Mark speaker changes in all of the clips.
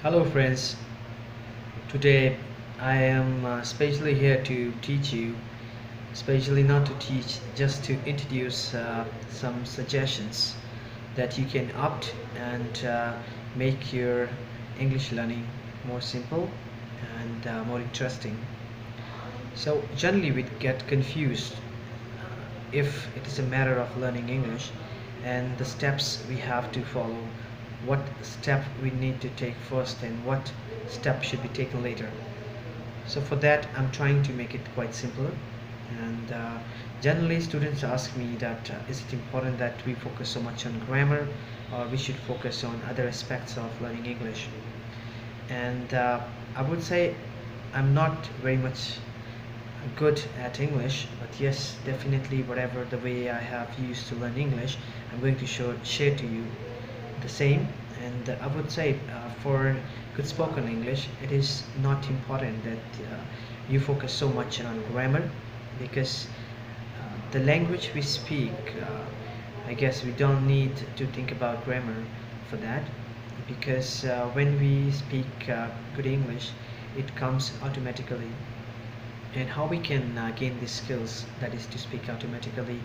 Speaker 1: Hello friends, today I am specially here to teach you, especially not to teach, just to introduce some suggestions that you can opt and make your English learning more simple and more interesting. So generally we get confused if it is a matter of learning English and the steps we have to follow, what step we need to take first and what step should be taken later. So for that I'm trying to make it quite simpler, and generally students ask me that is it important that we focus so much on grammar or we should focus on other aspects of learning English. And I would say I'm not very much good at English, but yes, definitely whatever the way I have used to learn English, I'm going to share to you the same. And I would say for good spoken English, it is not important that you focus so much on grammar, because the language we speak, I guess we don't need to think about grammar for that, because when we speak good English, it comes automatically. And how we can gain these skills, that is to speak automatically,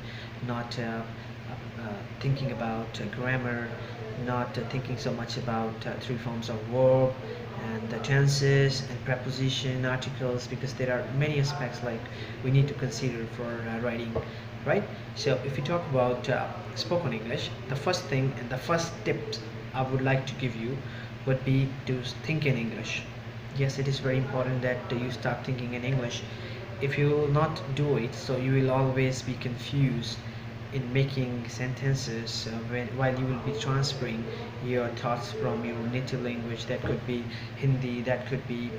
Speaker 1: not thinking about grammar, not thinking so much about three forms of verb and the tenses and preposition articles, because there are many aspects like we need to consider for writing, right? So if we talk about spoken English, the first thing and the first tip I would like to give you would be to think in English. Yes, it is very important that you start thinking in English. If you will not do it, so you will always be confused in making sentences while you will be transferring your thoughts from your native language. That could be Hindi, that could be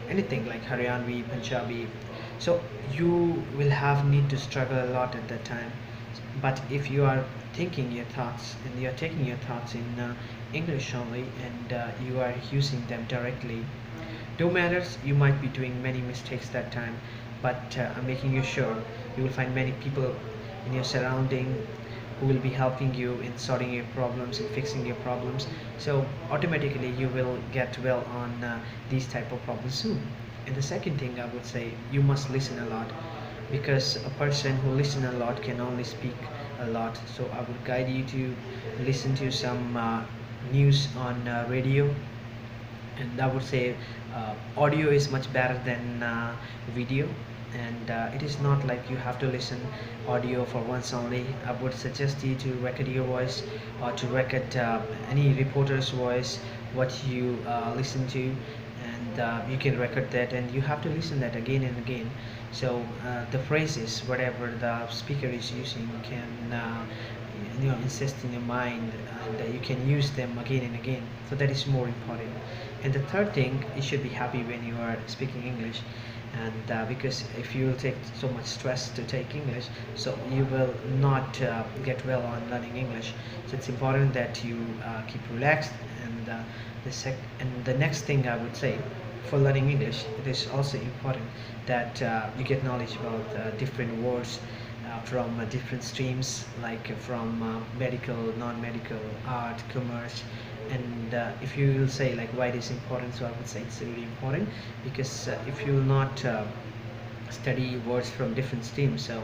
Speaker 1: anything like Haryanvi, Punjabi. So you will have need to struggle a lot at that time. But if you are thinking your thoughts and you are taking your thoughts in English only, and you are using them directly, no matters you might be doing many mistakes that time, but I'm making you sure you will find many people in your surrounding who will be helping you in sorting your problems and fixing your problems. So automatically you will get well on these type of problems soon. And the second thing I would say, you must listen a lot, because a person who listen a lot can only speak a lot. So I would guide you to listen to some news on radio, and I would say audio is much better than video. And it is not like you have to listen audio for once only. I would suggest you to record your voice, or to record any reporter's voice, what you listen to, and you can record that and you have to listen that again and again. So the phrases whatever the speaker is using can insist in your mind, and you can use them again and again. So that is more important. And the third thing, you should be happy when you are speaking English. And because if you will take so much stress to take English, so you will not get well on learning English. So it's important that you keep relaxed. And the next thing I would say, for learning English, it is also important that you get knowledge about different words from different streams, like from medical, non-medical, art, commerce. And if you will say like why it is important, so I would say it's really important, because if you will not study words from different streams, so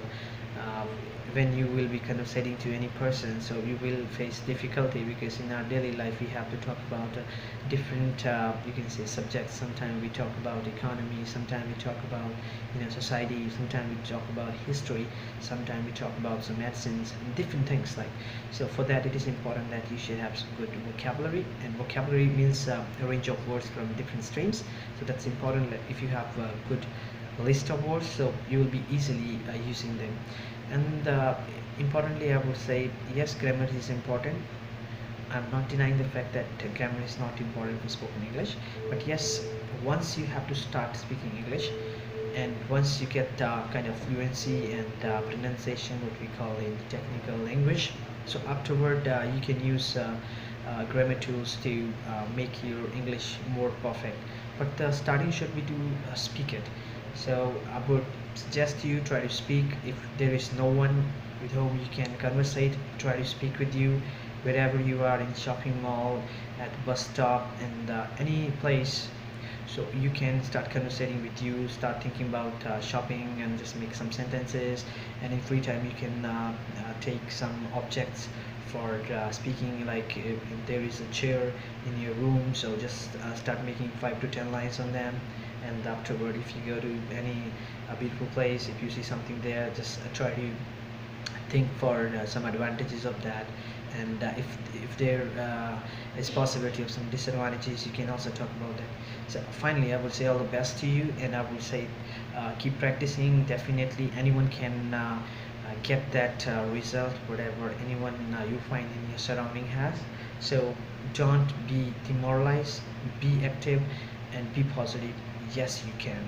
Speaker 1: uh, when you will be conversating to any person, so you will face difficulty, because in our daily life we have to talk about different you can say subjects. Sometimes we talk about economy, sometimes we talk about society, sometimes we talk about history, sometimes we talk about some medicines and different things like. So for that it is important that you should have some good vocabulary, and vocabulary means a range of words from different streams. So that's important, that if you have a good list of words, so you will be easily using them. And importantly I would say, yes, grammar is important. I'm not denying the fact that grammar is not important for spoken English, but yes, once you have to start speaking English, and once you get kind of fluency and pronunciation, what we call in technical language, so afterward you can use grammar tools to make your English more perfect. But the starting should be to speak it. So I would suggest you try to speak. If there is no one with whom you can conversate, try to speak with you, wherever you are, in shopping mall, at bus stop, and any place. So you can start conversating with you, start thinking about shopping, and just make some sentences. And in free time you can take some objects for speaking, like if there is a chair in your room, so just start making 5 to 10 lines on them. And afterward, if you go to any beautiful place, if you see something there, just try to think for some advantages of that. And if there is possibility of some disadvantages, you can also talk about that. So finally, I will say all the best to you, and I will say keep practicing. Definitely anyone can get that result, whatever anyone you find in your surrounding has. So don't be demoralized, be active, and be positive. Yes, you can.